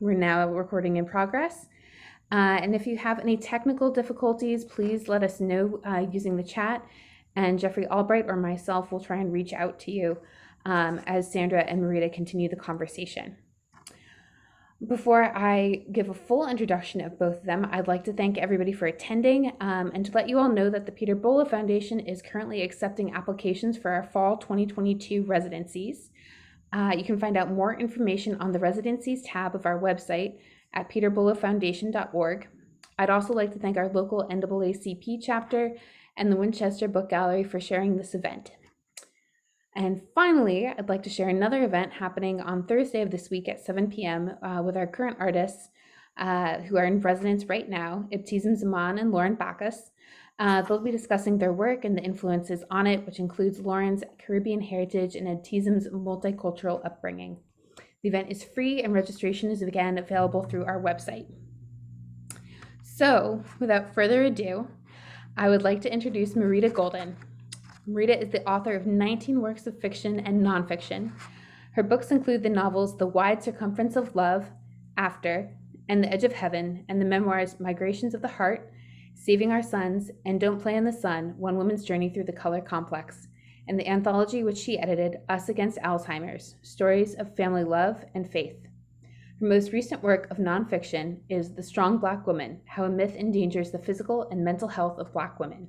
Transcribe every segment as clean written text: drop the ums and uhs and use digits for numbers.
We're now recording in progress. And if you have any technical difficulties, please let us know using the chat, and Jeffrey Albright or myself will try and reach out to you as Sandra and Marita continue the conversation. Before I give a full introduction of both of them, I'd like to thank everybody for attending and to let you all know that the Peter Bullough Foundation is currently accepting applications for our fall 2022 residencies. You can find out more information on the residencies tab of our website at peterbulloughfoundation.org. I'd also like to thank our local NAACP chapter and the Winchester Book Gallery for sharing this event. And finally, I'd like to share another event happening on Thursday of this week at 7 p.m. With our current artists who are in residence right now, Ibtizem Zaman and Lauren Bacchus. They'll be discussing their work and the influences on it, which includes Lauren's Caribbean heritage and Ibtizem's multicultural upbringing. The event is free and registration is again available through our website. So, without further ado, I would like to introduce Marita Golden. Marita is the author of 19 works of fiction and nonfiction. Her books include the novels The Wide Circumference of Love, After, and The Edge of Heaven, and the memoirs Migrations of the Heart, Saving Our Sons, and Don't Play in the Sun, One Woman's Journey Through the Color Complex, and the anthology which she edited, Us Against Alzheimer's, Stories of Family Love and Faith. Her most recent work of nonfiction is The Strong Black Woman, How a Myth Endangers the Physical and Mental Health of Black Women.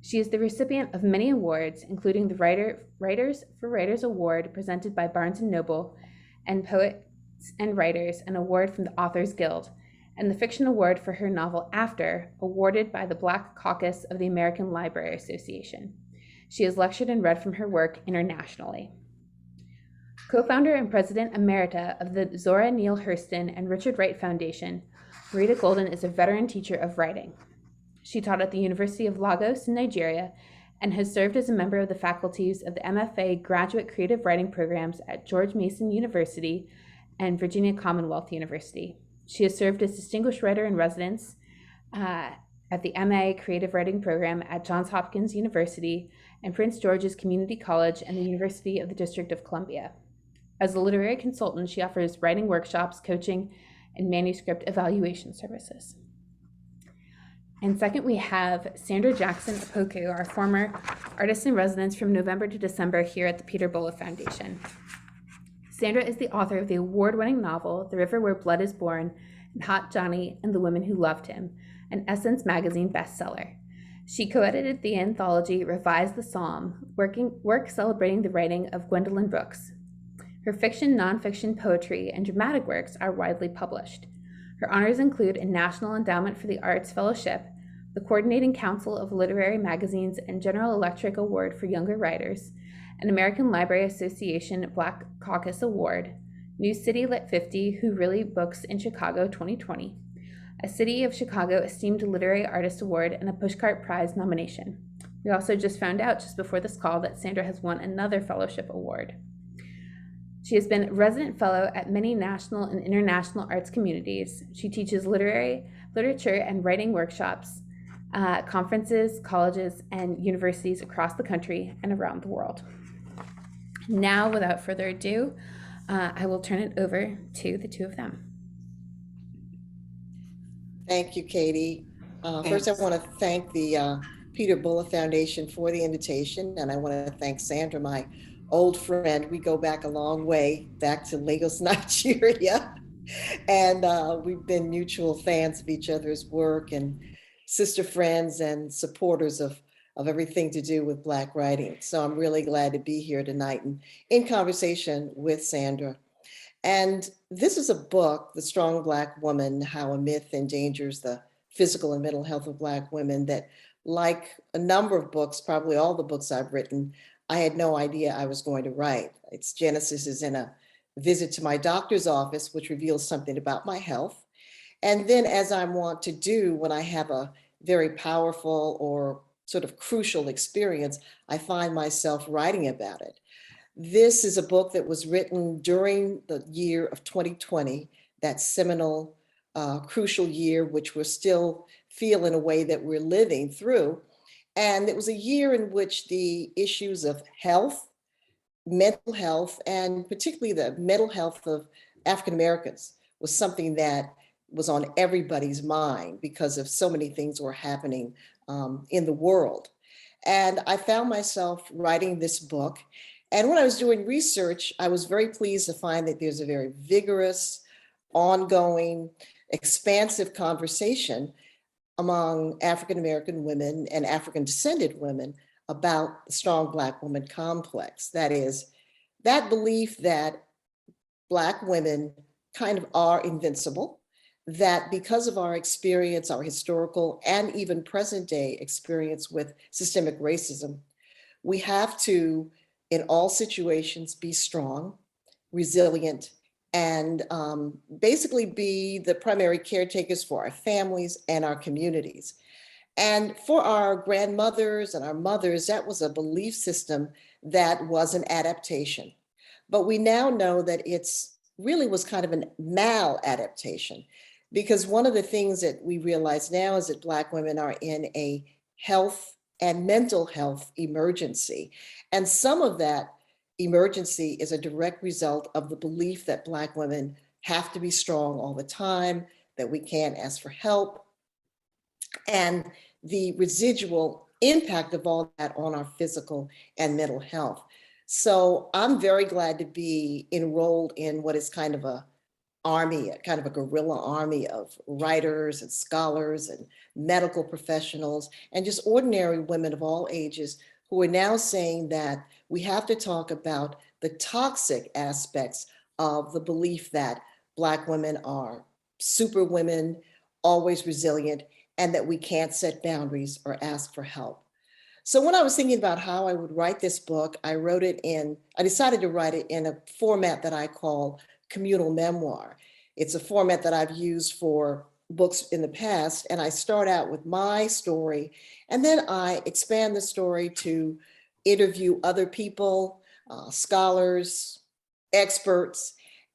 She is the recipient of many awards, including the Writers for Writers Award presented by Barnes & Noble, and Poets and Writers, an award from the Authors Guild, and the Fiction Award for her novel After, awarded by the Black Caucus of the American Library Association. She has lectured and read from her work internationally. Co-founder and president emerita of the Zora Neale Hurston and Richard Wright Foundation, Marita Golden is a veteran teacher of writing. She taught at the University of Lagos in Nigeria and has served as a member of the faculties of the MFA Graduate Creative Writing programs at George Mason University and Virginia Commonwealth University. She has served as Distinguished Writer in Residence at the MA Creative Writing program at Johns Hopkins University and Prince George's Community College and the University of the District of Columbia. As a literary consultant, she offers writing workshops, coaching, and manuscript evaluation services. And second, we have Sandra Jackson Opuko, our former artist in residence from November to December here at the Peter Bullough Foundation. Sandra is the author of the award-winning novel, The River Where Blood is Born, and Hot Johnny and the Women Who Loved Him, an Essence magazine bestseller. She co-edited the anthology Revise the Psalm, work celebrating the writing of Gwendolyn Brooks. Her fiction, nonfiction, poetry, and dramatic works are widely published. Her honors include a National Endowment for the Arts Fellowship, the Coordinating Council of Literary Magazines and General Electric Award for Younger Writers, an American Library Association Black Caucus Award, New City Lit 50 Who Really Books in Chicago 2020, a City of Chicago Esteemed Literary Artist Award, and a Pushcart Prize nomination. We also just found out just before this call that Sandra has won another fellowship award. She has been resident fellow at many national and international arts communities. She teaches literature and writing workshops, conferences, colleges, and universities across the country and around the world. Now, without further ado, I will turn it over to the two of them. Thank you, Katie. First, I want to thank the Peter Bullough Foundation for the invitation, and I want to thank Sandra, my old friend. We go back a long way, back to Lagos, Nigeria, and we've been mutual fans of each other's work and sister friends and supporters of everything to do with Black writing. So I'm really glad to be here tonight and in conversation with Sandra. And this is a book, The Strong Black Woman, How a Myth Endangers the Physical and Mental Health of Black Women, that, like a number of books, probably all the books I've written, I had no idea I was going to write. Its genesis is in a visit to my doctor's office, which reveals something about my health. And then, as I want to do when I have a very powerful or sort of crucial experience, I find myself writing about it. This is a book that was written during the year of 2020, that seminal, crucial year, which we're still feel in a way that we're living through. And it was a year in which the issues of health, mental health, and particularly the mental health of African Americans was something that was on everybody's mind because of so many things were happening in the world. And I found myself writing this book. And when I was doing research, I was very pleased to find that there's a very vigorous, ongoing, expansive conversation among African American women and African descended women about the strong Black woman complex. That is, that belief that Black women kind of are invincible, that because of our experience, our historical and even present day experience with systemic racism, we have to, in all situations, be strong, resilient, and basically be the primary caretakers for our families and our communities. And for our grandmothers and our mothers, that was a belief system that was an adaptation. But we now know that it's really was kind of a maladaptation, because one of the things that we realize now is that Black women are in a health and mental health emergency. And some of that emergency is a direct result of the belief that Black women have to be strong all the time, that we can't ask for help, and the residual impact of all that on our physical and mental health. So I'm very glad to be enrolled in what is kind of a army, kind of a guerrilla army of writers and scholars and medical professionals and just ordinary women of all ages who are now saying that we have to talk about the toxic aspects of the belief that Black women are super women, always resilient, and that we can't set boundaries or ask for help. So when I was thinking about how I would write this book, I decided to write it in a format that I call communal memoir. It's a format that I've used for books in the past, and I start out with my story, and then I expand the story to interview other people, scholars, experts,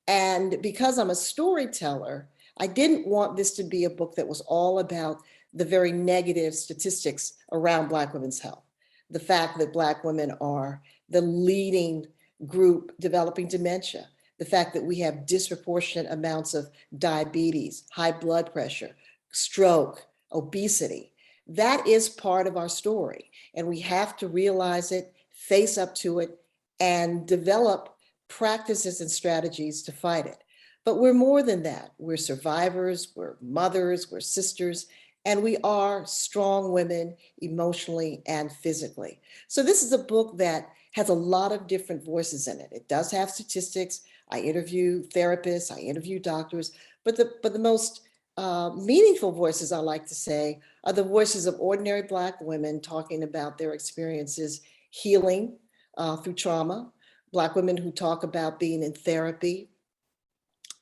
and because I'm a storyteller, I didn't want this to be a book that was all about the very negative statistics around Black women's health. The fact that Black women are the leading group developing dementia, the fact that we have disproportionate amounts of diabetes, high blood pressure, stroke, obesity. That is part of our story, and we have to realize it, face up to it, and develop practices and strategies to fight it. But we're more than that. We're survivors, we're mothers, we're sisters, and we are strong women emotionally and physically. So this is a book that has a lot of different voices in it. It does have statistics. I interview therapists, I interview doctors, but the most meaningful voices, I like to say, are the voices of ordinary Black women talking about their experiences healing through trauma, Black women who talk about being in therapy.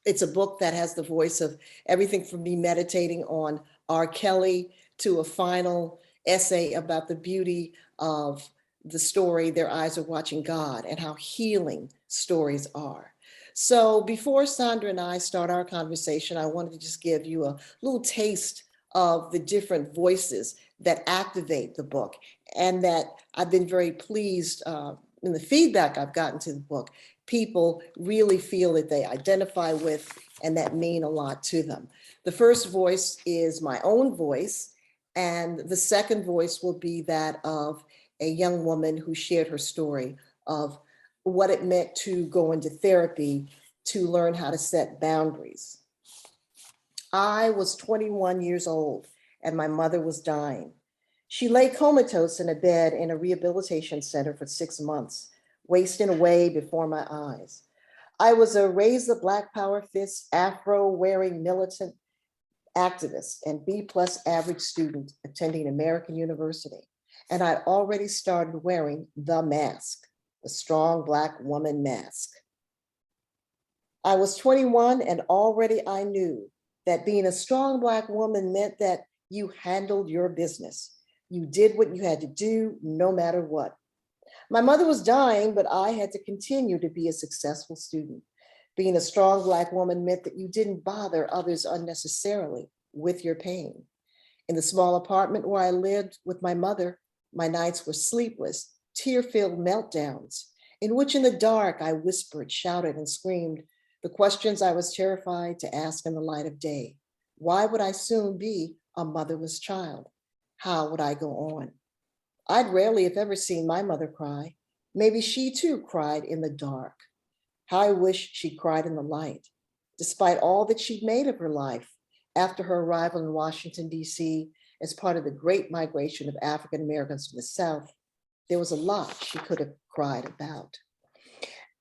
It's a book that has the voice of everything from me meditating on R. Kelly to a final essay about the beauty of the story, Their Eyes Are Watching God, and how healing stories are. So before Sandra and I start our conversation, I wanted to just give you a little taste of the different voices that activate the book, and that I've been very pleased in the feedback I've gotten to the book. People really feel that they identify with and that mean a lot to them. The first voice is my own voice, and the second voice will be that of a young woman who shared her story of what it meant to go into therapy to learn how to set boundaries. I was 21 years old and my mother was dying. She lay comatose in a bed in a rehabilitation center for 6 months, wasting away before my eyes. I was a raise the Black Power fist, Afro-wearing militant activist and B+ average student attending American University. And I'd already started wearing the mask, the strong Black woman mask. I was 21 and already I knew that being a strong Black woman meant that you handled your business. You did what you had to do, no matter what. My mother was dying, but I had to continue to be a successful student. Being a strong Black woman meant that you didn't bother others unnecessarily with your pain. In the small apartment where I lived with my mother, my nights were sleepless, tear-filled meltdowns, in which in the dark I whispered, shouted, and screamed, The questions I was terrified to ask in the light of day. Why would I soon be a motherless child? How would I go on? I'd rarely, if ever, seen my mother cry. Maybe she too cried in the dark. How I wish she cried in the light. Despite all that she'd made of her life, after her arrival in Washington, D.C., as part of the great migration of African Americans from the South, there was a lot she could have cried about.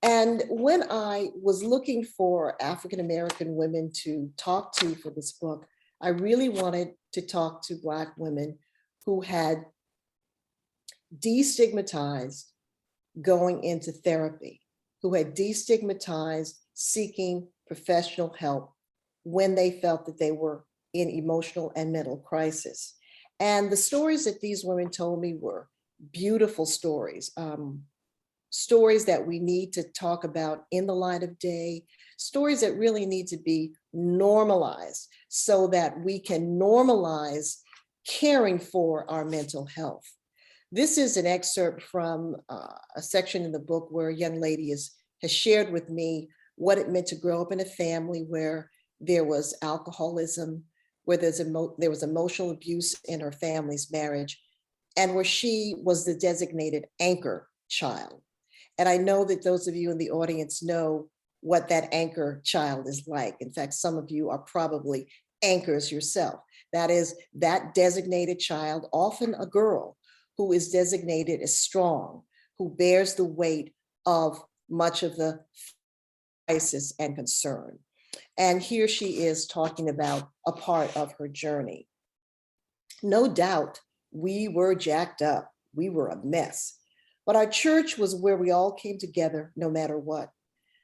And when I was looking for African American women to talk to for this book, I really wanted to talk to Black women who had destigmatized going into therapy, who had destigmatized seeking professional help when they felt that they were in emotional and mental crisis. And the stories that these women told me were beautiful stories, stories that we need to talk about in the light of day, stories that really need to be normalized so that we can normalize caring for our mental health. This is an excerpt from a section in the book where a young lady has shared with me what it meant to grow up in a family where there was alcoholism, where there was emotional abuse in her family's marriage, and where she was the designated anchor child. And I know that those of you in the audience know what that anchor child is like. In fact, some of you are probably anchors yourself. That is that designated child, often a girl, who is designated as strong, who bears the weight of much of the crisis and concern. And here she is talking about a part of her journey. No doubt we were jacked up. We were a mess. But our church was where we all came together no matter what.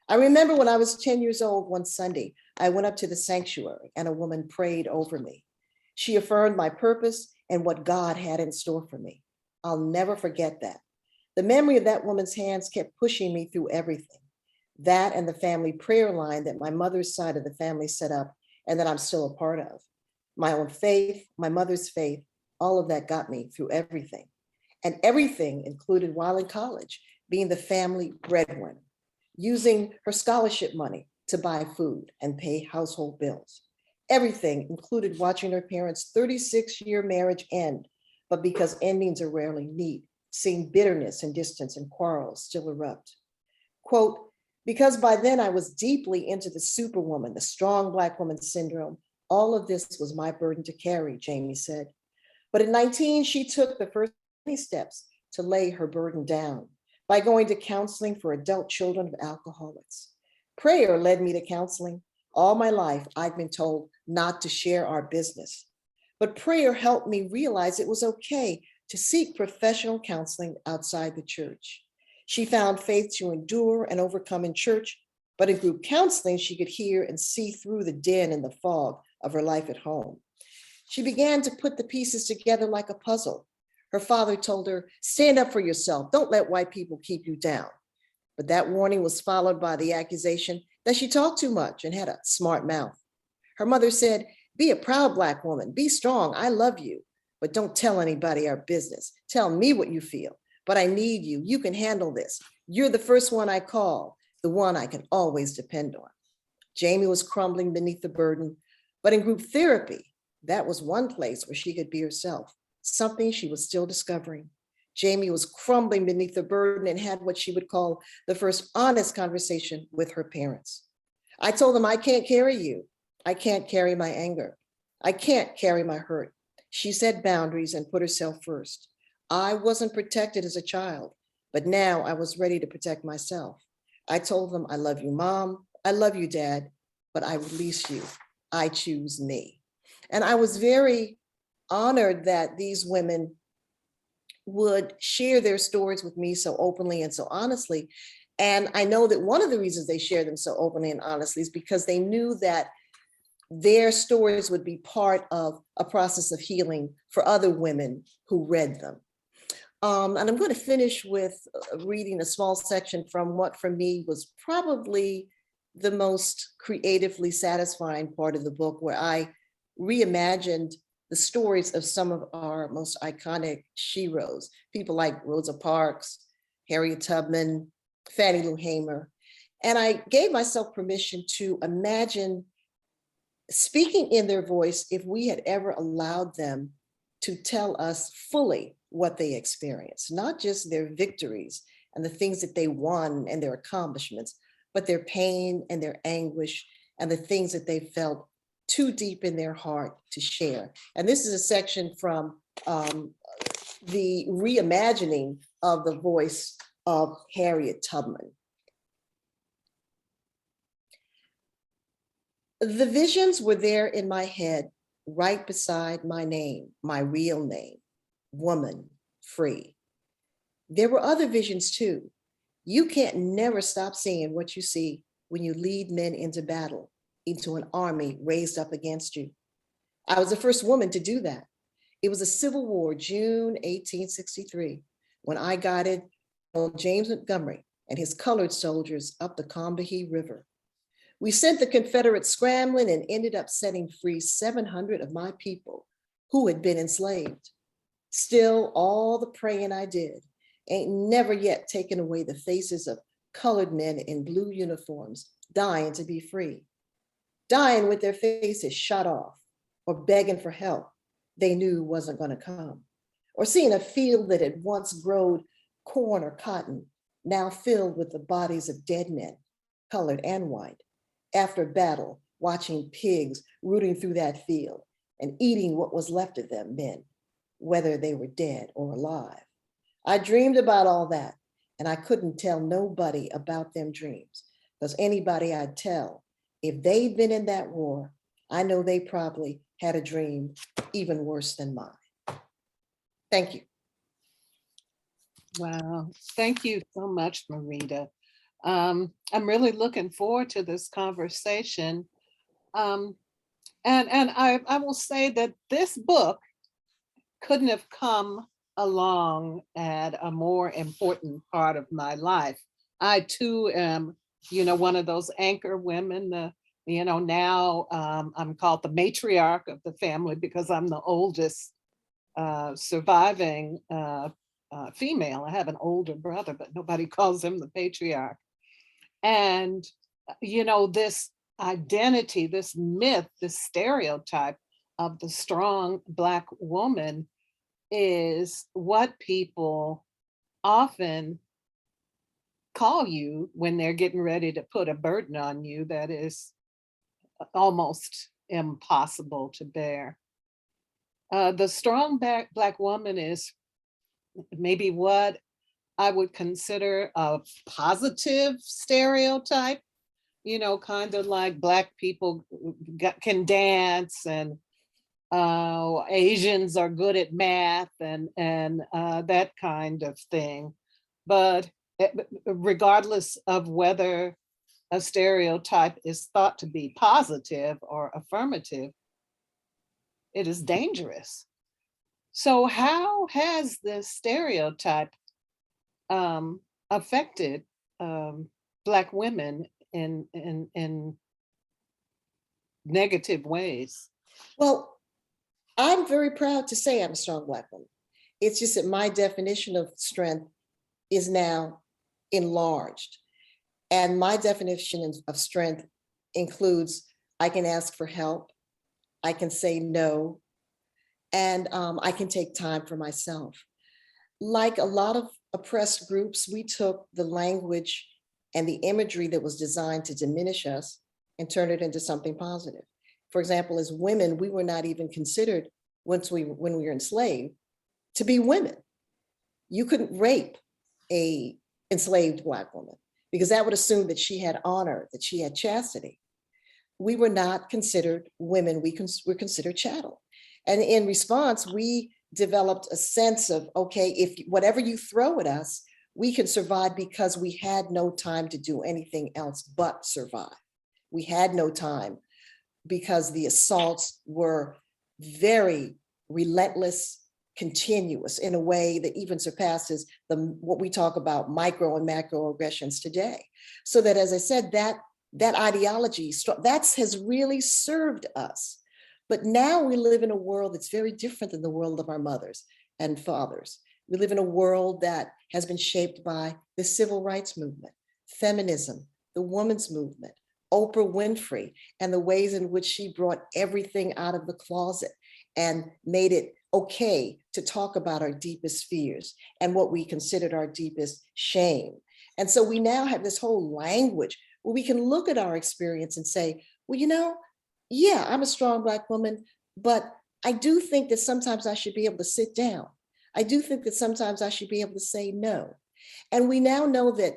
I remember when I was 10 years old, one Sunday, I went up to the sanctuary and a woman prayed over me. She affirmed my purpose and what God had in store for me. I'll never forget that. The memory of that woman's hands kept pushing me through everything. That and the family prayer line that my mother's side of the family set up and that I'm still a part of. My own faith, my mother's faith, all of that got me through everything. And everything included, while in college, being the family breadwinner, using her scholarship money to buy food and pay household bills. Everything included watching her parents' 36-year marriage end, but because endings are rarely neat, seeing bitterness and distance and quarrels still erupt. Quote, because by then I was deeply into the superwoman, the strong Black woman syndrome, all of this was my burden to carry, Jamie said. But at 19, she took the first steps to lay her burden down by going to counseling for adult children of alcoholics. Prayer led me to counseling. All my life, I'd been told not to share our business. But prayer helped me realize it was okay to seek professional counseling outside the church. She found faith to endure and overcome in church, but in group counseling, she could hear and see through the din and the fog of her life at home. She began to put the pieces together like a puzzle. Her father told her, stand up for yourself. Don't let white people keep you down. But that warning was followed by the accusation that she talked too much and had a smart mouth. Her mother said, be a proud Black woman, be strong, I love you, but don't tell anybody our business. Tell me what you feel, but I need you. You can handle this. You're the first one I call, the one I can always depend on. Jamie was crumbling beneath the burden, but in group therapy, that was one place where she could be herself, something she was still discovering. Jamie was crumbling beneath the burden and had what she would call the first honest conversation with her parents. I told them, I can't carry you. I can't carry my anger. I can't carry my hurt. She set boundaries and put herself first. I wasn't protected as a child, but now I was ready to protect myself. I told them, I love you, Mom. I love you, Dad, but I release you. I choose me. And I was very honored that these women would share their stories with me so openly and so honestly. And I know that one of the reasons they shared them so openly and honestly is because they knew that their stories would be part of a process of healing for other women who read them. And I'm going to finish with reading a small section from what for me was probably the most creatively satisfying part of the book, where I reimagined the stories of some of our most iconic sheroes, people like Rosa Parks, Harriet Tubman, Fannie Lou Hamer. And I gave myself permission to imagine speaking in their voice if we had ever allowed them to tell us fully what they experienced, not just their victories and the things that they won and their accomplishments, but their pain and their anguish and the things that they felt too deep in their heart to share. And this is a section from the reimagining of the voice of Harriet Tubman. The visions were there in my head, right beside my name, my real name, woman, free. There were other visions too. You can't never stop seeing what you see when you lead men into battle, into an army raised up against you. I was the first woman to do that. It was a Civil War, June 1863, when I guided James Montgomery and his colored soldiers up the Combahee River. We sent the Confederates scrambling and ended up setting free 700 of my people who had been enslaved. Still, all the praying I did ain't never yet taken away the faces of colored men in blue uniforms dying to be free, dying with their faces shot off, or begging for help they knew wasn't going to come, or seeing a field that had once grown corn or cotton, now filled with the bodies of dead men, colored and white, after battle, watching pigs rooting through that field and eating what was left of them men, whether they were dead or alive. I dreamed about all that, and I couldn't tell nobody about them dreams, because anybody I'd tell, if they'd been in that war, I know they probably had a dream even worse than mine. Thank you. Wow, thank you so much, Marita. I'm really looking forward to this conversation. And I will say that this book couldn't have come along at a more important part of my life. I too am, one of those anchor women, now I'm called the matriarch of the family because I'm the oldest surviving female. I have an older brother, but nobody calls him the patriarch. And, this identity, this myth, this stereotype of the strong Black woman is what people often call you when they're getting ready to put a burden on you that is almost impossible to bear. The strong Black woman is maybe what I would consider a positive stereotype, kind of like Black people can dance and Asians are good at math and that kind of thing. But regardless of whether a stereotype is thought to be positive or affirmative, it is dangerous. So how has this stereotype affected Black women in negative ways? Well, I'm very proud to say I'm a strong Black woman. It's just that my definition of strength is now enlarged. And my definition of strength includes I can ask for help, I can say no, and I can take time for myself. Like a lot of oppressed groups, we took the language and the imagery that was designed to diminish us and turn it into something positive. For example, as women, we were not even considered when we were enslaved to be women. You couldn't rape a enslaved Black woman because that would assume that she had honor, that she had chastity. We were not considered women, we were considered chattel. And in response, we developed a sense of, okay, if whatever you throw at us, we can survive because we had no time to do anything else but survive. We had no time because the assaults were very relentless, continuous in a way that even surpasses what we talk about micro and macro aggressions today. So that, as I said, that ideology, that has really served us. But now we live in a world that's very different than the world of our mothers and fathers. We live in a world that has been shaped by the civil rights movement, feminism, the women's movement, Oprah Winfrey, and the ways in which she brought everything out of the closet and made it okay to talk about our deepest fears and what we considered our deepest shame. And so we now have this whole language where we can look at our experience and say, well, yeah, I'm a strong Black woman, but I do think that sometimes I should be able to sit down. I do think that sometimes I should be able to say no. And we now know that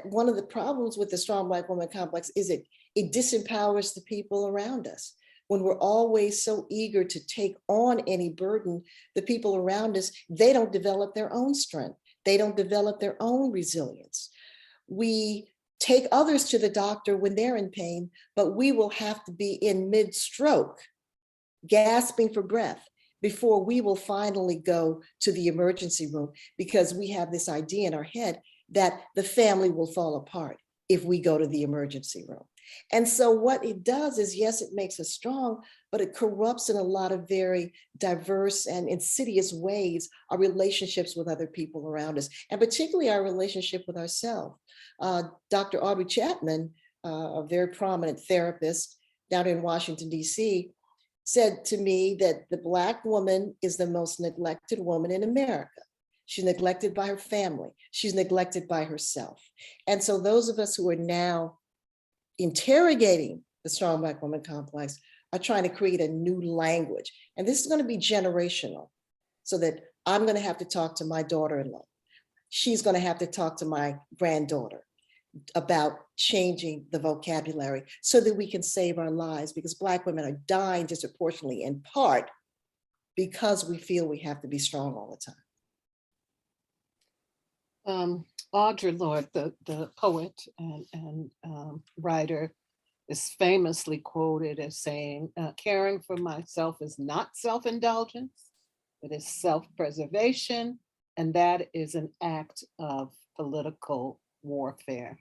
one of the problems with the strong Black woman complex is it disempowers the people around us. When we're always so eager to take on any burden, the people around us, they don't develop their own strength. They don't develop their own resilience. We take others to the doctor when they're in pain, but we will have to be in mid-stroke, gasping for breath, before we will finally go to the emergency room, because we have this idea in our head that the family will fall apart if we go to the emergency room. And so what it does is, yes, it makes us strong, but it corrupts in a lot of very diverse and insidious ways our relationships with other people around us, and particularly our relationship with ourselves. Dr. Aubrey Chapman, a very prominent therapist down in Washington, D.C., said to me that the Black woman is the most neglected woman in America. She's neglected by her family. She's neglected by herself. And so those of us who are now interrogating the strong Black woman complex are trying to create a new language. And this is going to be generational, so that I'm going to have to talk to my daughter-in-law. She's going to have to talk to my granddaughter about changing the vocabulary so that we can save our lives, because Black women are dying disproportionately in part because we feel we have to be strong all the time. Audre Lorde, the poet and writer, is famously quoted as saying, caring for myself is not self-indulgence, it is self-preservation, and that is an act of political warfare.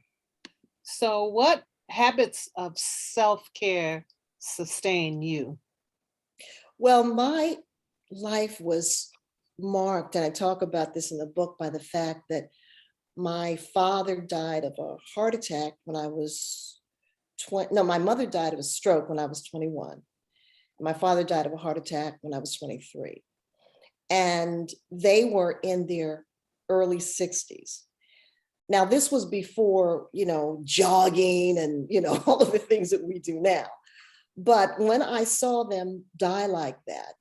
So what habits of self-care sustain you? Well, my life was marked, and I talk about this in the book, by the fact that my father died of a heart attack when I was 20. No, my mother died of a stroke when I was 21. My father died of a heart attack when I was 23. And they were in their early 60s. Now, this was before, jogging and, all of the things that we do now. But when I saw them die like that,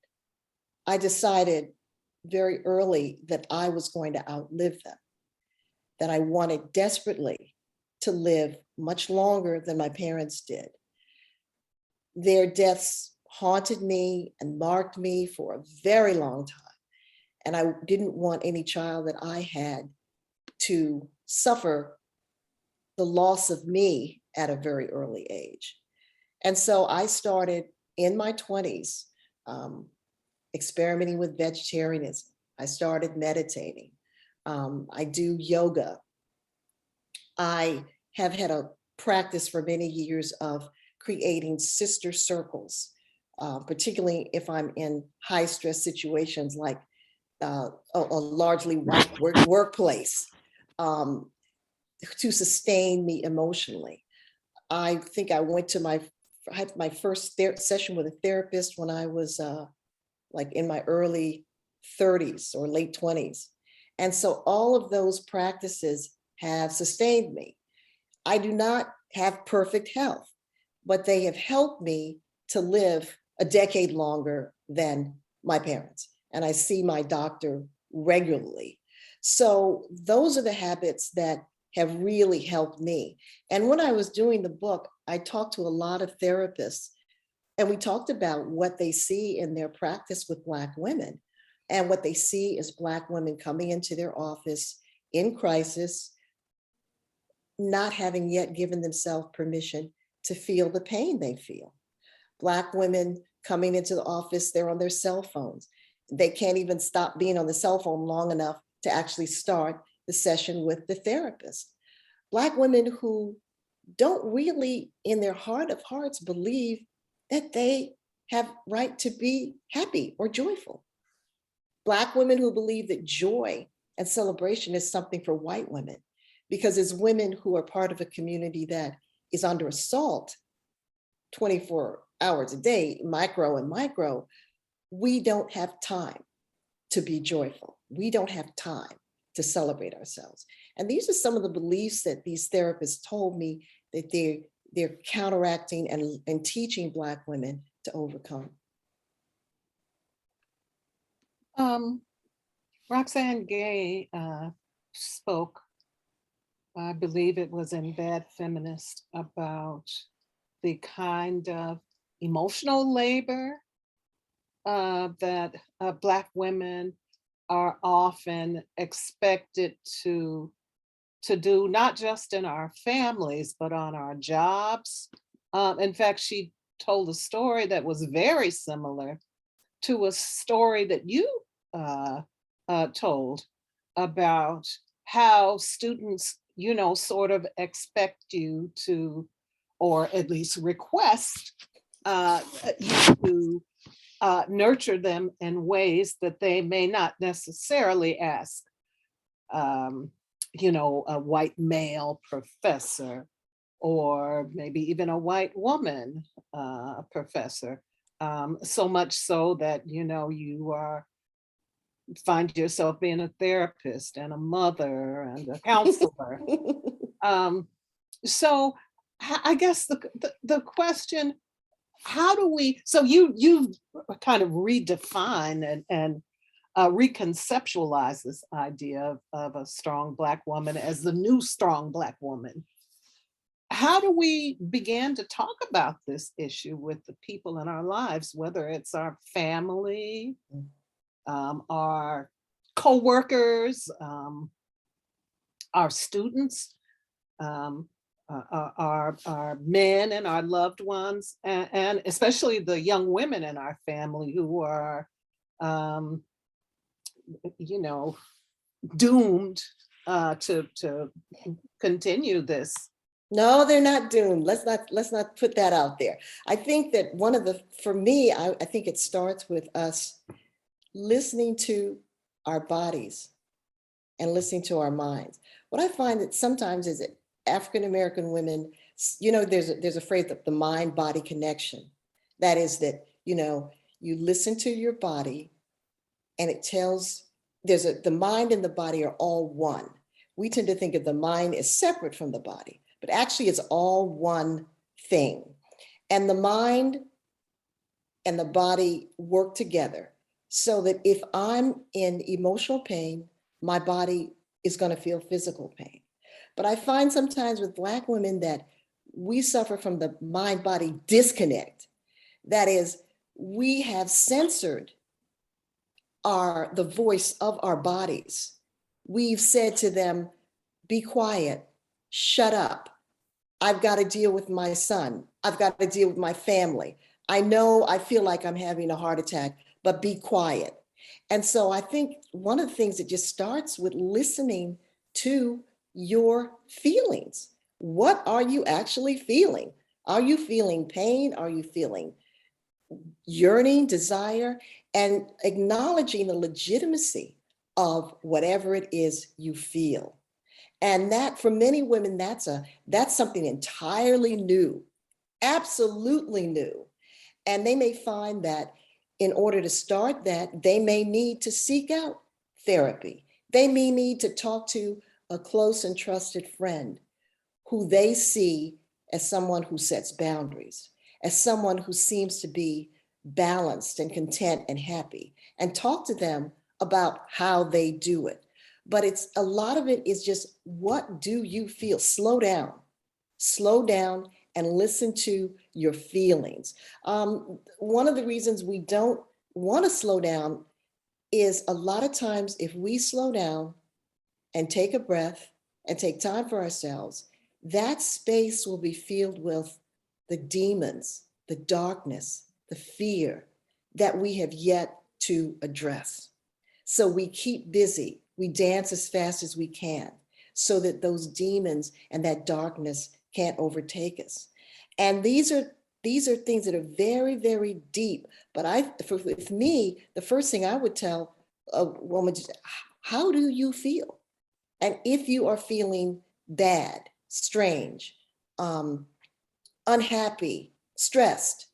I decided very early that I was going to outlive them, that I wanted desperately to live much longer than my parents did. Their deaths haunted me and marked me for a very long time. And I didn't want any child that I had to suffer the loss of me at a very early age. And so I started in my 20s experimenting with vegetarianism. I started meditating. I do yoga. I have had a practice for many years of creating sister circles, particularly if I'm in high stress situations like a largely white workplace, to sustain me emotionally. I think I went to I had my first session with a therapist when I was like in my early 30s or late 20s. And so all of those practices have sustained me. I do not have perfect health, but they have helped me to live a decade longer than my parents. And I see my doctor regularly. So those are the habits that have really helped me. And when I was doing the book, I talked to a lot of therapists, and we talked about what they see in their practice with Black women. And what they see is Black women coming into their office in crisis, not having yet given themselves permission to feel the pain they feel. Black women coming into the office, they're on their cell phones. They can't even stop being on the cell phone long enough to actually start the session with the therapist. Black women who don't really, in their heart of hearts, believe that they have right to be happy or joyful. Black women who believe that joy and celebration is something for white women. Because as women who are part of a community that is under assault 24 hours a day, micro and micro, we don't have time to be joyful. We don't have time to celebrate ourselves. And these are some of the beliefs that these therapists told me that they're counteracting and teaching Black women to overcome. Roxane Gay spoke, I believe it was in Bad Feminist, about the kind of emotional labor that Black women are often expected to do, not just in our families, but on our jobs. In fact, she told a story that was very similar to a story that you told about how students, sort of expect you to, or at least request you to nurture them in ways that they may not necessarily ask, a white male professor, or maybe even a white woman professor. So much so that, you find yourself being a therapist and a mother and a counselor. So I guess the question, how do we, so you kind of redefine and reconceptualize this idea of a strong Black woman as the new strong Black woman. How do we begin to talk about this issue with the people in our lives, whether it's our family, our co-workers, our students, our men and our loved ones, and especially the young women in our family who are, doomed to continue this. No, they're not doomed. Let's not put that out there. I think that for me, I think it starts with us listening to our bodies and listening to our minds. What I find that sometimes is that African-American women, there's a phrase that the mind-body connection. That is that, you listen to your body and it tells, the mind and the body are all one. We tend to think of the mind as separate from the body, but actually it's all one thing. And the mind and the body work together so that if I'm in emotional pain, my body is going to feel physical pain. But I find sometimes with Black women that we suffer from the mind-body disconnect. That is, we have censored the voice of our bodies. We've said to them, be quiet, shut up. I've got to deal with my son. I've got to deal with my family. I know I feel like I'm having a heart attack, but be quiet. And so I think one of the things that just starts with listening to your feelings. What are you actually feeling? Are you feeling pain? Are you feeling yearning, desire, and acknowledging the legitimacy of whatever it is you feel? And that, for many women, that's something entirely new, absolutely new. And they may find that in order to start that, they may need to seek out therapy. They may need to talk to a close and trusted friend who they see as someone who sets boundaries, as someone who seems to be balanced and content and happy, and talk to them about how they do it. But a lot of it is just, what do you feel? Slow down and listen to your feelings. One of the reasons we don't want to slow down is a lot of times if we slow down and take a breath and take time for ourselves, that space will be filled with the demons, the darkness, the fear that we have yet to address. So we keep busy, we dance as fast as we can so that those demons and that darkness can't overtake us. And these are things that are very, very deep. But with me, the first thing I would tell a woman is, how do you feel? And if you are feeling bad, strange, unhappy, stressed,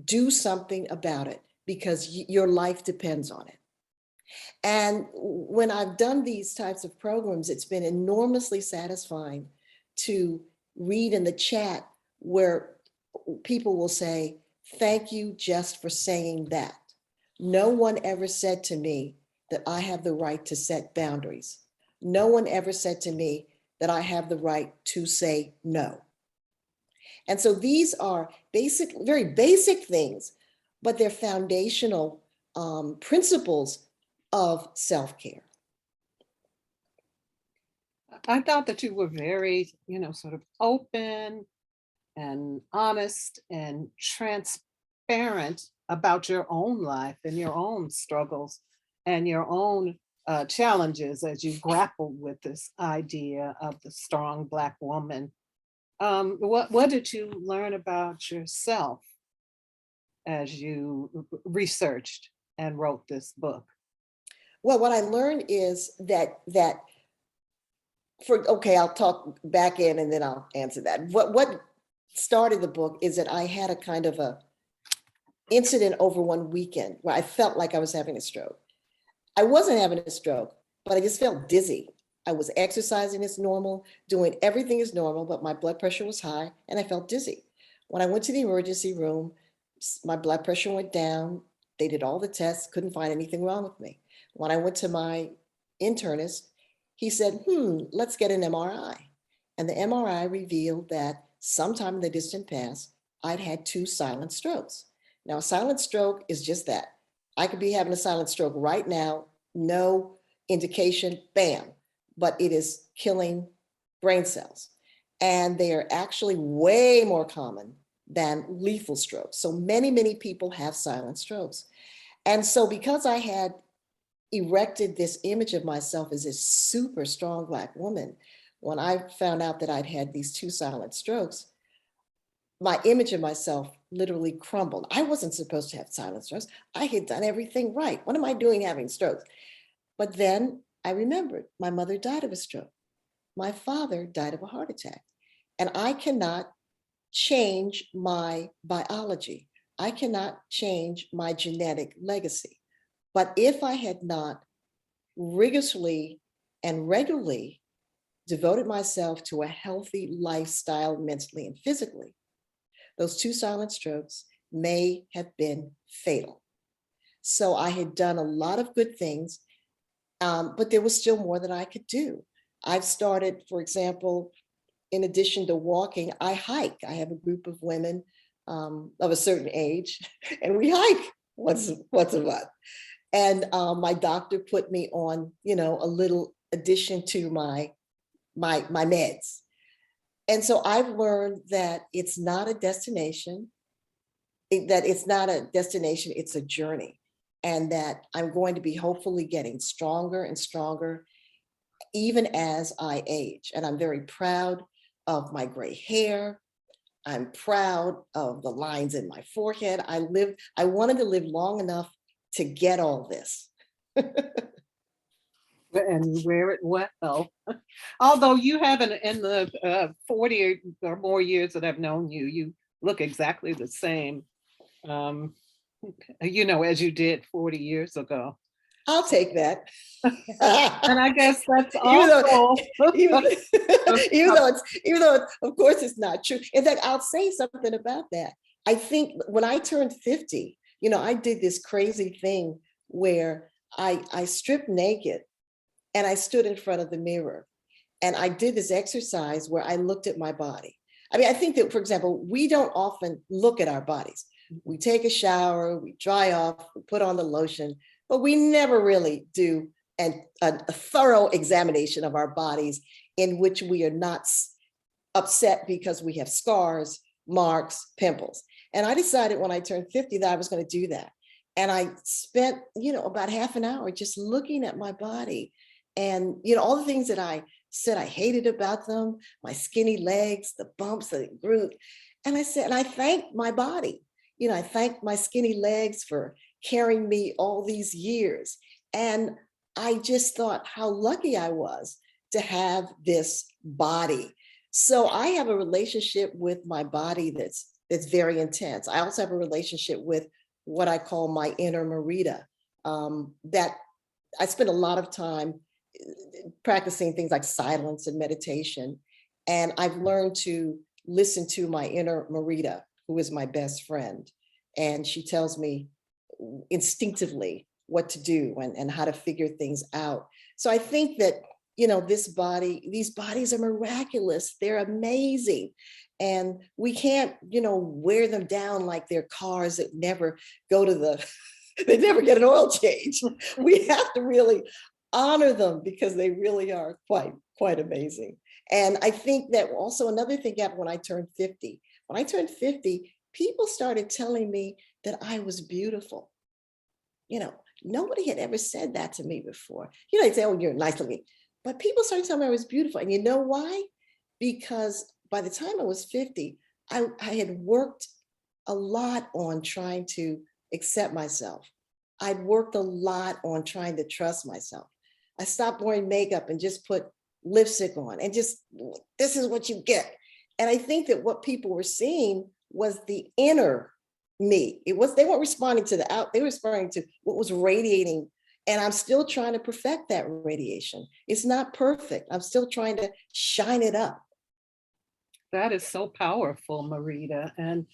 do something about it because your life depends on it. And when I've done these types of programs, it's been enormously satisfying to read in the chat where people will say, thank you just for saying that. No one ever said to me that I have the right to set boundaries. No one ever said to me that I have the right to say no. And so these are basic, very basic things, but they're foundational principles of self-care. I thought that you were very, sort of open and honest and transparent about your own life and your own struggles and your own challenges as you grappled with this idea of the strong Black woman. What did you learn about yourself as you researched and wrote this book? Well, what I learned is that I'll talk back in and then I'll answer that. What started the book is that I had a kind of a incident over one weekend where I felt like I was having a stroke. I wasn't having a stroke, but I just felt dizzy. I was exercising as normal, doing everything as normal, but my blood pressure was high and I felt dizzy. When I went to the emergency room, my blood pressure went down. They did all the tests, couldn't find anything wrong with me. When I went to my internist, he said, let's get an MRI. And the MRI revealed that sometime in the distant past, I'd had 2 silent strokes. Now, a silent stroke is just that. I could be having a silent stroke right now, no indication, bam, but it is killing brain cells. And they are actually way more common than lethal strokes. So many, many people have silent strokes. And so because I had erected this image of myself as a super strong Black woman, when I found out that I'd had these 2 silent strokes, my image of myself literally crumbled. I wasn't supposed to have silent strokes. I had done everything right. What am I doing having strokes? But then I remembered my mother died of a stroke. My father died of a heart attack. And I cannot change my biology. I cannot change my genetic legacy. But if I had not rigorously and regularly devoted myself to a healthy lifestyle, mentally and physically, those 2 silent strokes may have been fatal. So I had done a lot of good things, but there was still more that I could do. I've started, for example, in addition to walking, I hike. I have a group of women of a certain age, and we hike once a month. And my doctor put me on, a little addition to my meds. And so I've learned that it's not a destination, it's a journey. And that I'm going to be hopefully getting stronger and stronger, even as I age. And I'm very proud of my gray hair. I'm proud of the lines in my forehead. I wanted to live long enough to get all this. And wear it well. Although you haven't, in the 40 or more years that I've known you, you look exactly the same, as you did 40 years ago. I'll take that. And I guess that's also even though it's, of course it's not true. In fact, I'll say something about that. I think when I turned 50, I did this crazy thing where I stripped naked and I stood in front of the mirror and I did this exercise where I looked at my body. I mean, I think that, for example, we don't often look at our bodies. We take a shower, we dry off, we put on the lotion, but we never really do a thorough examination of our bodies in which we are not upset because we have scars, marks, pimples. And I decided when I turned 50 that I was going to do that. And I spent, about half an hour just looking at my body and, all the things that I said I hated about them, my skinny legs, the bumps that it grew. And I said, and I thanked my body. I thanked my skinny legs for carrying me all these years. And I just thought how lucky I was to have this body. So I have a relationship with my body that's very intense. I also have a relationship with what I call my inner Marita, that I spend a lot of time practicing things like silence and meditation. And I've learned to listen to my inner Marita, who is my best friend. And she tells me instinctively what to do and how to figure things out. So I think that, these bodies are miraculous. They're amazing. And we can't, wear them down like they're cars that never go to they never get an oil change. We have to really honor them because they really are quite amazing. And I think that also another thing happened when I turned 50. When I turned 50, people started telling me that I was beautiful. Nobody had ever said that to me before. They'd say, oh, you're nice looking. But people started telling me I was beautiful. And you know why? Because by the time I was 50, I had worked a lot on trying to accept myself. I'd worked a lot on trying to trust myself. I stopped wearing makeup and just put lipstick on and just, this is what you get. And I think that what people were seeing was the inner me. They weren't responding to the out, they were responding to what was radiating. And I'm still trying to perfect that radiation. It's not perfect. I'm still trying to shine it up. That is so powerful, Marita. And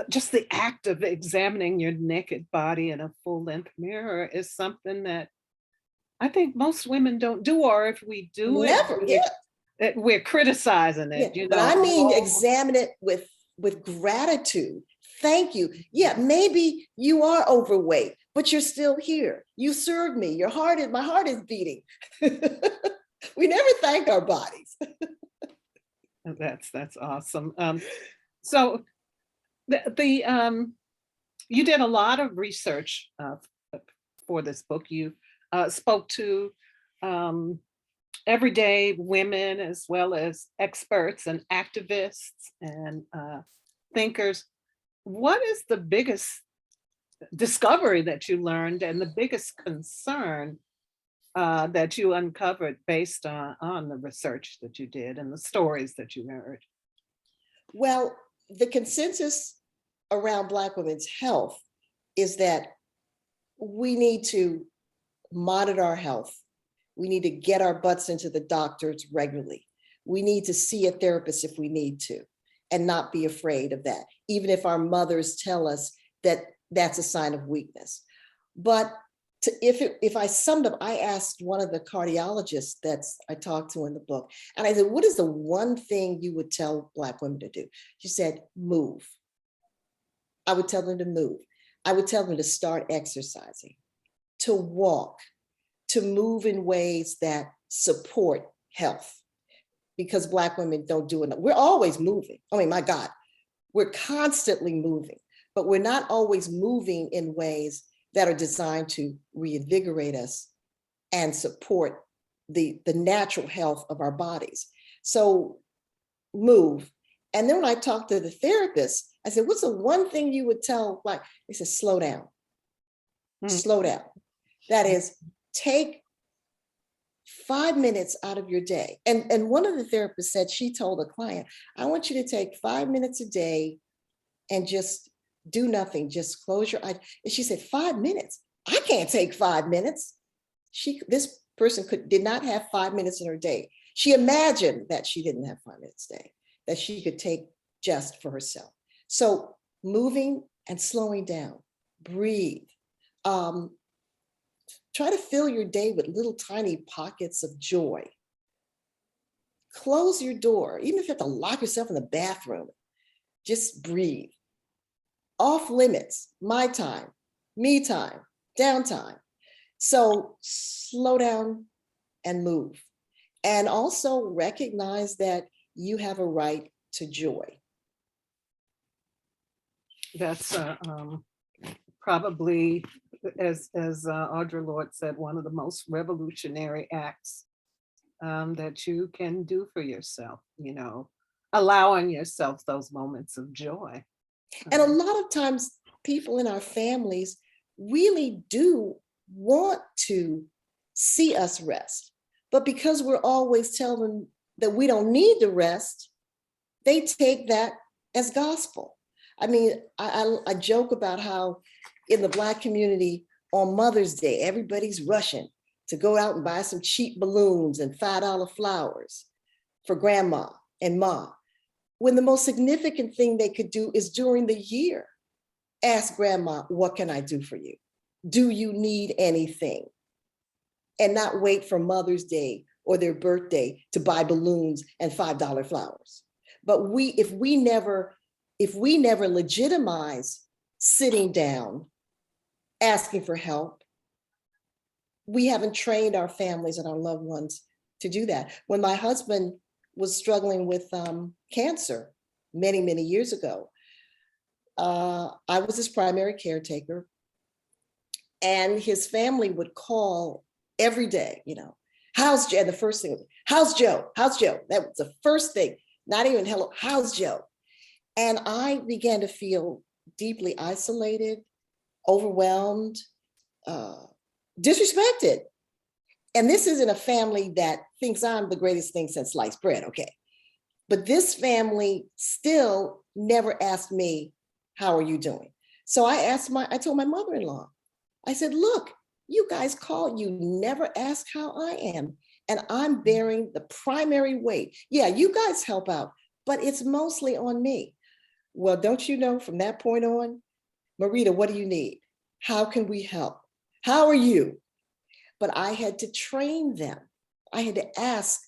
just the act of examining your naked body in a full-length mirror is something that I think most women don't do, or if we do Never, we're criticizing it. But I mean, examine it with gratitude. Thank you. Yeah, maybe you are overweight, but you're still here. You served me. My heart is beating. We never thank our bodies. That's awesome. So you did a lot of research for this book. You spoke to everyday women as well as experts and activists and thinkers. What is the biggest discovery that you learned and the biggest concern that you uncovered based on the research that you did and the stories that you heard? Well, the consensus around Black women's health is that we need to monitor our health. We need to get our butts into the doctors regularly. We need to see a therapist if we need to, and not be afraid of that, even if our mothers tell us that that's a sign of weakness. But if I summed up, I asked one of the cardiologists I talked to in the book, and I said, what is the one thing you would tell Black women to do? She said, move. I would tell them to move. I would tell them to start exercising, to walk, to move in ways that support health, because Black women don't do enough. We're always moving. I mean, my God, we're constantly moving, but we're not always moving in ways that are designed to reinvigorate us and support the natural health of our bodies. So move. And then when I talked to the therapist, I said, what's the one thing you would tell Black? They said, slow down, slow down. That is, take 5 minutes out of your day. And one of the therapists said, she told a client, I want you to take 5 minutes a day and just do nothing, just close your eyes. And she said, 5 minutes? I can't take 5 minutes. This person did not have 5 minutes in her day. She imagined that she didn't have 5 minutes a day, that she could take just for herself. So moving and slowing down, breathe. Try to fill your day with little tiny pockets of joy. Close your door, even if you have to lock yourself in the bathroom, just breathe. Off limits, my time, me time, downtime. So slow down and move. And also recognize that you have a right to joy. That's probably, as Audre Lorde said, one of the most revolutionary acts that you can do for yourself, allowing yourself those moments of joy. And a lot of times people in our families really do want to see us rest. But because we're always telling them that we don't need to rest, they take that as gospel. I mean, I joke about how in the Black community on Mother's Day, everybody's rushing to go out and buy some cheap balloons and $5 flowers for grandma and ma, when the most significant thing they could do is during the year, ask grandma, what can I do for you? Do you need anything? And not wait for Mother's Day or their birthday to buy balloons and $5 flowers. But if we never legitimize sitting down, asking for help, we haven't trained our families and our loved ones to do that. When my husband was struggling with cancer many, many years ago, I was his primary caretaker, and his family would call every day, how's Joe? And the first thing was, how's Joe? How's Joe? That was the first thing, not even hello, how's Joe? And I began to feel deeply isolated, overwhelmed, disrespected. And this isn't a family that thinks I'm the greatest thing since sliced bread, okay? But this family still never asked me, how are you doing? So I told my mother-in-law, I said, look, you guys call, you never ask how I am. And I'm bearing the primary weight. Yeah, you guys help out, but it's mostly on me. Well, don't you know, from that point on, Marita, what do you need? How can we help? How are you? But I had to train them. I had to ask.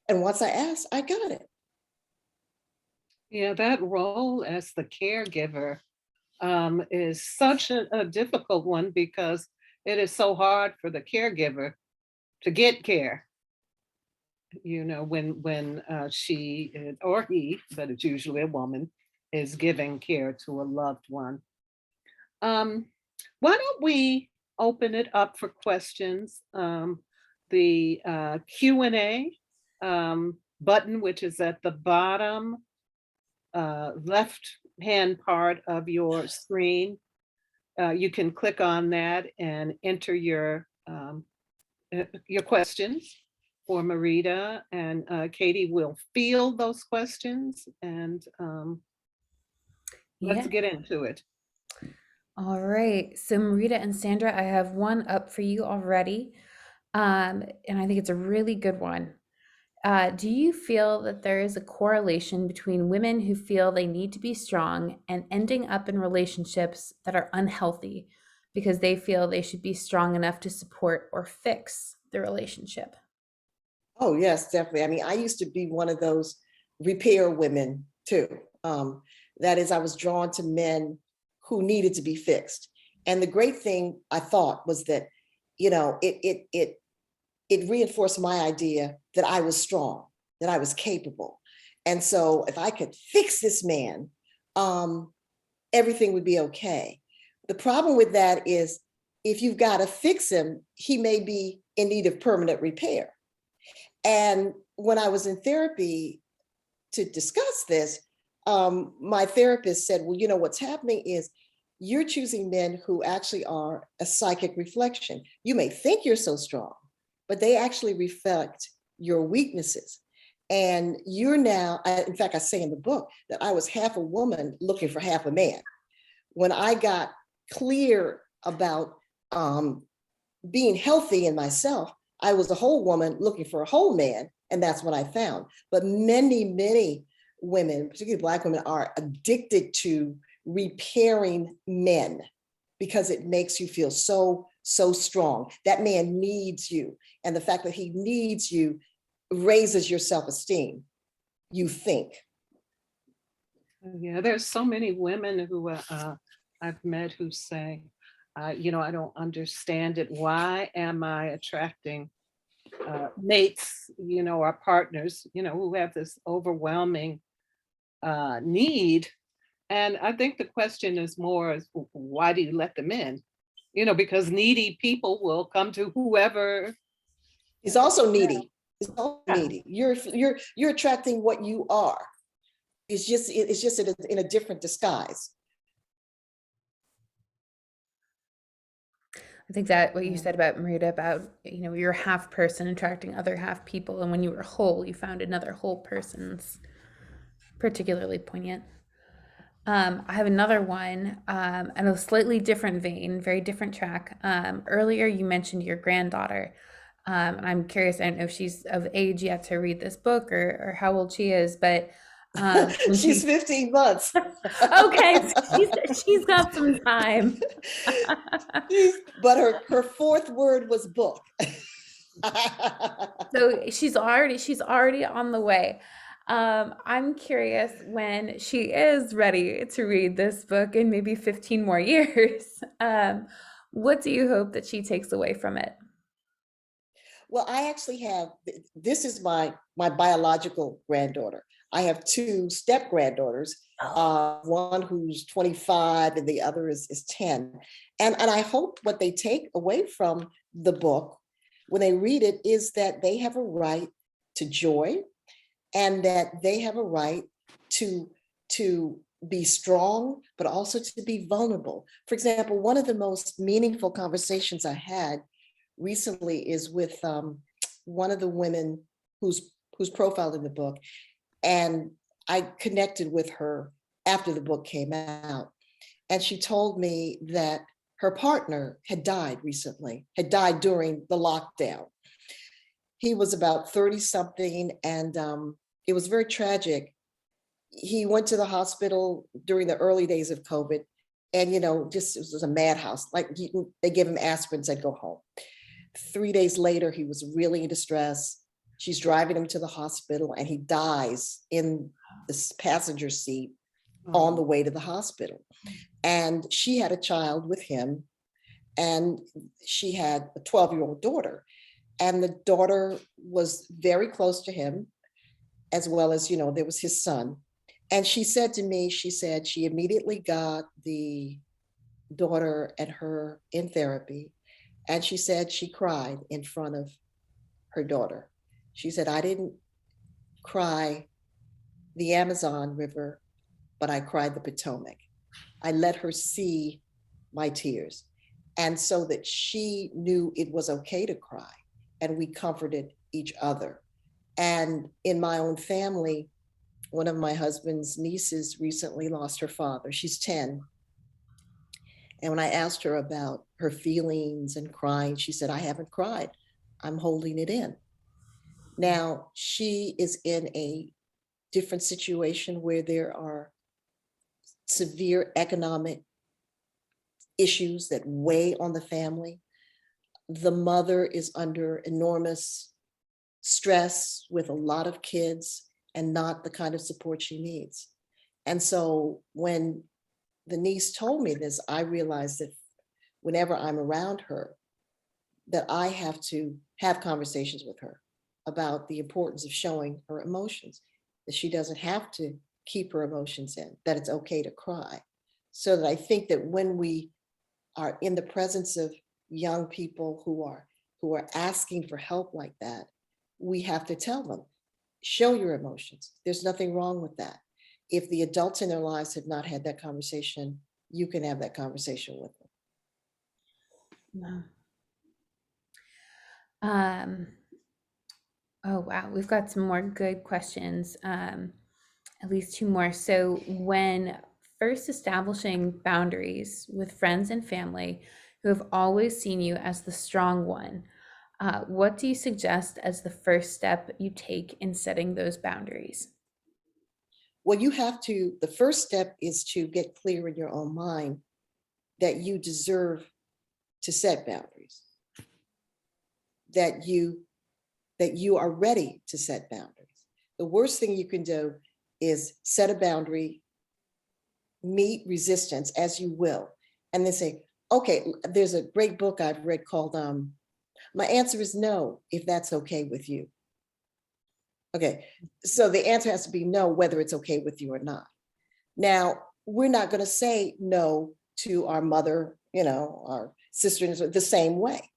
And once I asked, I got it. Yeah, that role as the caregiver is such a difficult one, because it is so hard for the caregiver to get care. When she or he, but it's usually a woman, is giving care to a loved one. Why don't we open it up for questions? The Q&A button, which is at the bottom left-hand part of your screen. You can click on that and enter your questions for Marita, and Katie will field those questions, and let's get into it. All right. So Marita and Sandra, I have one up for you already. And I think it's a really good one. Do you feel that there is a correlation between women who feel they need to be strong and ending up in relationships that are unhealthy because they feel they should be strong enough to support or fix the relationship? Oh, yes, definitely. I mean, I used to be one of those repair women too. That is, I was drawn to men who needed to be fixed. And the great thing I thought was that, it reinforced my idea that I was strong, that I was capable. And so if I could fix this man, everything would be okay. The problem with that is if you've got to fix him, he may be in need of permanent repair. And when I was in therapy to discuss this, my therapist said, well, what's happening is you're choosing men who actually are a psychic reflection. You may think you're so strong, but they actually reflect your weaknesses. And you're now, in fact, I say in the book that I was half a woman looking for half a man. When I got clear about being healthy in myself, I was a whole woman looking for a whole man, and that's what I found. But many, many women, particularly Black women, are addicted to repairing men because it makes you feel so strong. That man needs you. And the fact that he needs you raises your self-esteem, you think. Yeah, there's so many women who I've met who say, I don't understand it. Why am I attracting mates, or partners, who have this overwhelming need? And I think the question is more, why do you let them in? Because needy people will come to whoever. He's also needy. He's also needy. You're attracting what you are. It's just in a different disguise. I think that what you Yeah. said about Marita, about, you're a half person attracting other half people, and when you were whole, you found another whole person's particularly poignant. I have another one, in a slightly different vein, very different track. Earlier, you mentioned your granddaughter. And I'm curious, I don't know if she's of age yet to read this book, or how old she is, but when She's 15 months. okay, so she's got some time. But her fourth word was book. So she's already on the way. I'm curious when she is ready to read this book in maybe 15 more years. What do you hope that she takes away from it? Well, I actually have, this is my biological granddaughter. I have two step granddaughters, one who's 25 and the other is 10. And I hope what they take away from the book when they read it is that they have a right to joy, and that they have a right to be strong, but also to be vulnerable. For example, one of the most meaningful conversations I had recently is with one of the women who's profiled in the book, and I connected with her after the book came out, and she told me that her partner had died recently, had died during the lockdown. He was about 30 something, and it was very tragic. He went to the hospital during the early days of COVID, and just, it was a madhouse. Like, they gave him aspirin, said go home. 3 days later, he was really in distress. She's driving him to the hospital, and he dies in the passenger seat on the way to the hospital. And she had a child with him, and she had a 12-year-old daughter. And the daughter was very close to him, as well as, there was his son. And she said to me, she said she immediately got the daughter and her in therapy. And she said she cried in front of her daughter. She said, I didn't cry the Amazon River, but I cried the Potomac. I let her see my tears. And so that she knew it was okay to cry, and we comforted each other. And in my own family, one of my husband's nieces recently lost her father. She's 10. And when I asked her about her feelings and crying, she said, I haven't cried. I'm holding it in. Now, she is in a different situation where there are severe economic issues that weigh on the family. The mother is under enormous stress with a lot of kids and not the kind of support she needs. And so when the niece told me this, I realized that whenever I'm around her, that I have to have conversations with her about the importance of showing her emotions, that she doesn't have to keep her emotions in, that it's okay to cry. So that I think that when we are in the presence of young people who are asking for help like that, we have to tell them, show your emotions. There's nothing wrong with that. If the adults in their lives have not had that conversation, you can have that conversation with them. Wow. Oh, wow. We've got some more good questions, at least two more. So when first establishing boundaries with friends and family who have always seen you as the strong one, what do you suggest as the first step you take in setting those boundaries? Well, the first step is to get clear in your own mind that you deserve to set boundaries, that you are ready to set boundaries. The worst thing you can do is set a boundary, meet resistance as you will, and then say, okay, there's a great book I've read called My Answer is No, if that's okay with you. Okay, so the answer has to be no, whether it's okay with you or not. Now, we're not going to say no to our mother, our sister the same way.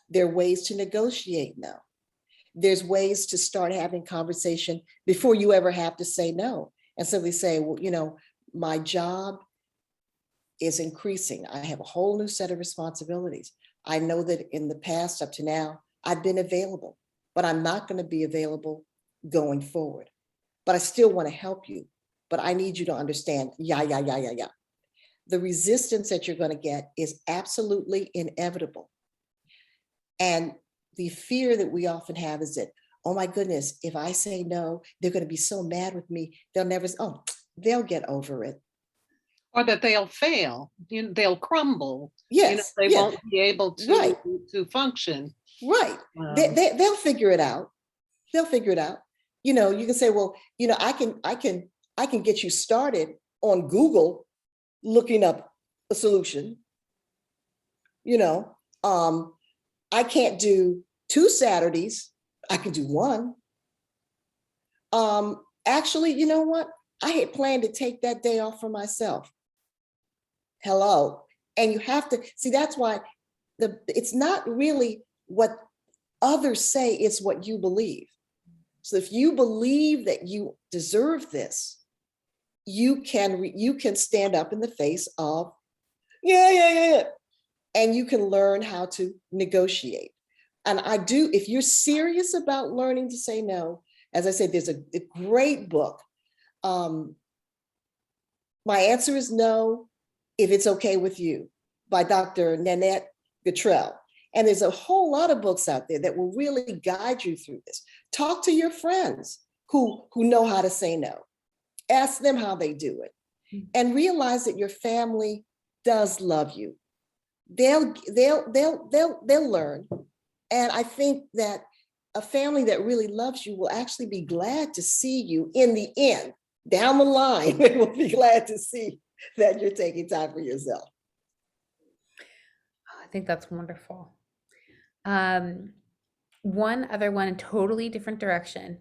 There are ways to negotiate no. There's ways to start having conversation before you ever have to say no, and simply say, well, my job is increasing. I have a whole new set of responsibilities. I know that in the past up to now, I've been available, but I'm not going to be available going forward. But I still want to help you. But I need you to understand, yeah. The resistance that you're going to get is absolutely inevitable. And the fear that we often have is that, oh my goodness, if I say no, they're going to be so mad with me. They'll get over it. Or that they'll fail, they'll crumble. Yes. They won't be able Right. to function. Right. They'll figure it out. They'll figure it out. You can say, well, I can get you started on Google looking up a solution. I can't do 2 Saturdays. I can do 1. Actually, you know what? I had planned to take that day off for myself. Hello. And you have to see, that's why it's not really what others say, it's what you believe. So if you believe that you deserve this, you can stand up in the face of, yeah. And you can learn how to negotiate. And if you're serious about learning to say no, as I said, there's a great book. My Answer is No, If It's Okay With You, by Dr. Nanette Gatrell. And there's a whole lot of books out there that will really guide you through this. Talk to your friends who know how to say no. Ask them how they do it. And realize that your family does love you. They'll learn. And I think that a family that really loves you will actually be glad to see you in the end. Down the line, they will be glad to see that you're taking time for yourself. I think that's wonderful. One other one, totally different direction.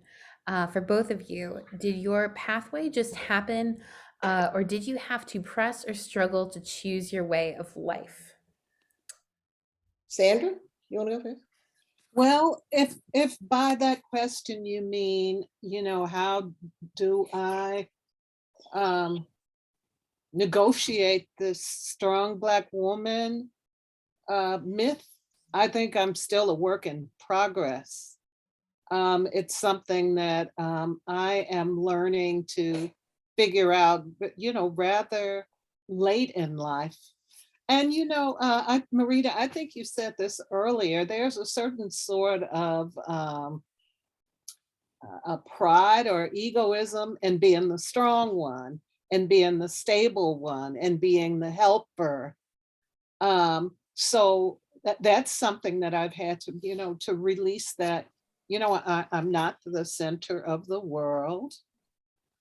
For both of you, did your pathway just happen, or did you have to press or struggle to choose your way of life? Sandra, you want to go first? Well, if by that question you mean, how do I negotiate this strong Black woman myth, I think I'm still a work in progress. It's something that I am learning to figure out, rather late in life. And, Marita, I think you said this earlier, there's a certain sort of a pride or egoism in being the strong one and being the stable one and being the helper. So that's something that I've had to, to release that, I'm not the center of the world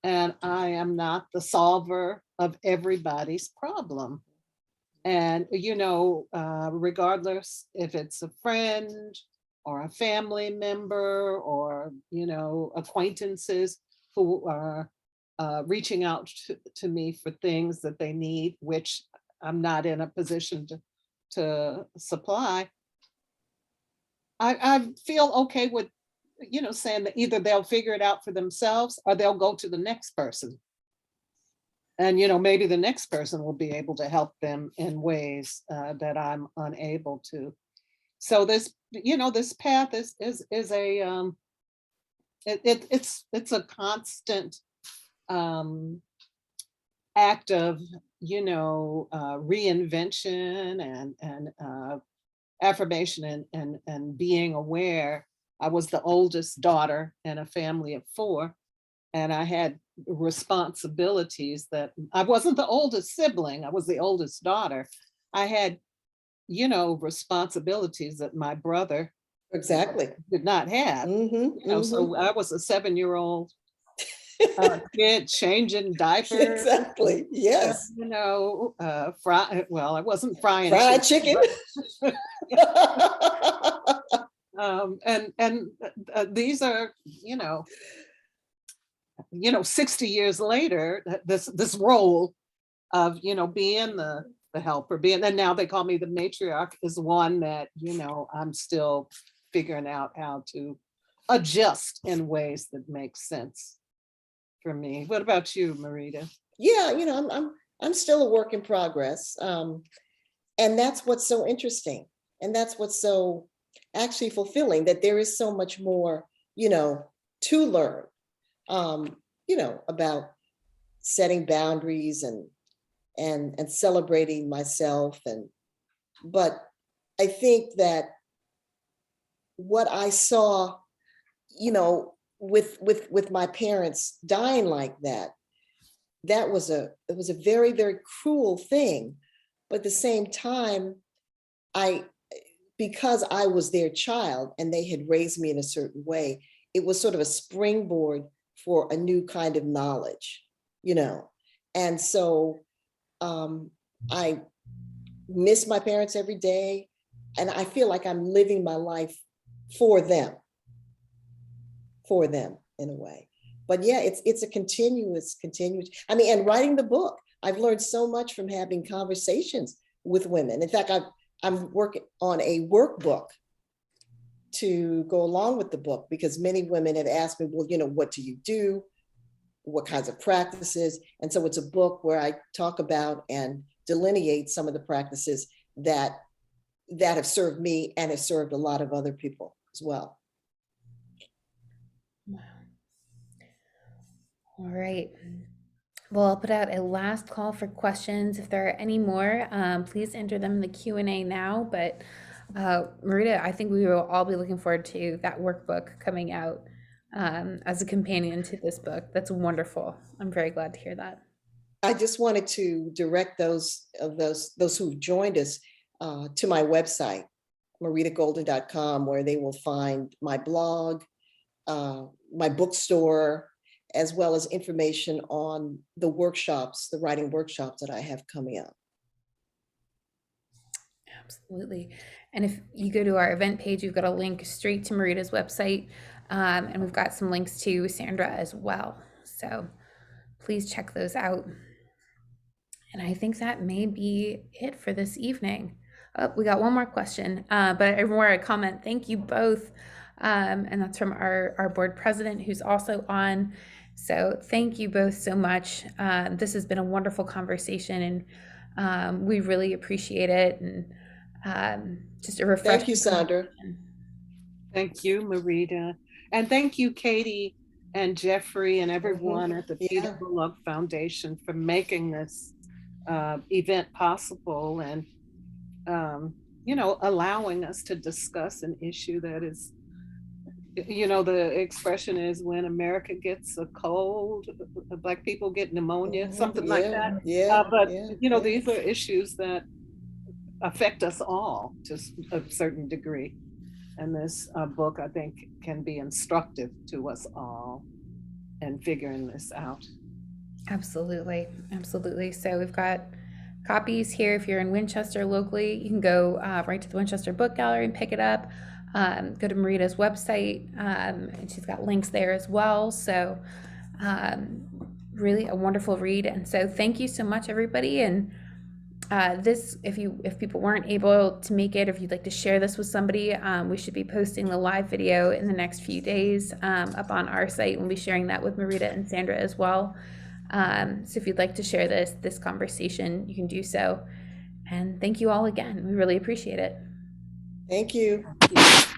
and I am not the solver of everybody's problem. And, regardless if it's a friend or a family member or, acquaintances who are reaching out to me for things that they need, which I'm not in a position to supply, I feel okay with, saying that either they'll figure it out for themselves or they'll go to the next person. And, maybe the next person will be able to help them in ways that I'm unable to. So this, this path is a, it's a constant act of, reinvention and affirmation and being aware. I was the oldest daughter in a family of 4, and I had responsibilities that I wasn't the oldest sibling. I was the oldest daughter. I had, responsibilities that my brother exactly did not have. So I was a 7-year-old kid changing diapers. Exactly. Yes. I wasn't frying fried chicken. And these are, 60 years later, this role of, being the helper, and now they call me the matriarch, is one that, I'm still figuring out how to adjust in ways that make sense for me. What about you, Marita? Yeah, I'm still a work in progress. And that's what's so interesting. And that's what's so actually fulfilling, that there is so much more, to learn, about setting boundaries and celebrating myself. But I think that what I saw, with my parents dying like that, it was a very, very cruel thing. But at the same time, because I was their child and they had raised me in a certain way, it was sort of a springboard for a new kind of knowledge, And so I miss my parents every day, and I feel like I'm living my life for them in a way. But yeah, it's a continuous. And writing the book, I've learned so much from having conversations with women. In fact, I'm working on a workbook to go along with the book, because many women have asked me, well, what do you do? What kinds of practices? And so it's a book where I talk about and delineate some of the practices that have served me and have served a lot of other people as well. Wow. All right. Well, I'll put out a last call for questions. If there are any more, please enter them in the Q&A now. But Marita, I think we will all be looking forward to that workbook coming out as a companion to this book. That's wonderful. I'm very glad to hear that. I just wanted to direct those who joined us to my website, maritagolden.com, where they will find my blog, my bookstore, as well as information on the writing workshops that I have coming up. Absolutely. And if you go to our event page, you've got a link straight to Marita's website, and we've got some links to Sandra as well. So please check those out. And I think that may be it for this evening. Oh, we got one more question, but more a comment. Thank you both. And that's from our board president, who's also on. So thank you both so much. This has been a wonderful conversation, and we really appreciate it. And just a refreshing. Thank you, Sandra. Thank you, Marita. And thank you, Katie and Jeffrey and everyone at the Peter Bullough Foundation for making this event possible, and allowing us to discuss an issue that is, the expression is, when America gets a cold, Black people get pneumonia, something like that. But these are issues that affect us all to a certain degree. And this book, I think, can be instructive to us all in figuring this out. Absolutely. Absolutely. So we've got copies here. If you're in Winchester locally, you can go right to the Winchester Book Gallery and pick it up. Go to Marita's website, and she's got links there as well. So really a wonderful read. And so thank you so much, everybody. And if people weren't able to make it, if you'd like to share this with somebody, we should be posting the live video in the next few days up on our site. We'll be sharing that with Marita and Sandra as well. So if you'd like to share this conversation, you can do so. And thank you all again. We really appreciate it. Thank you. Thank you.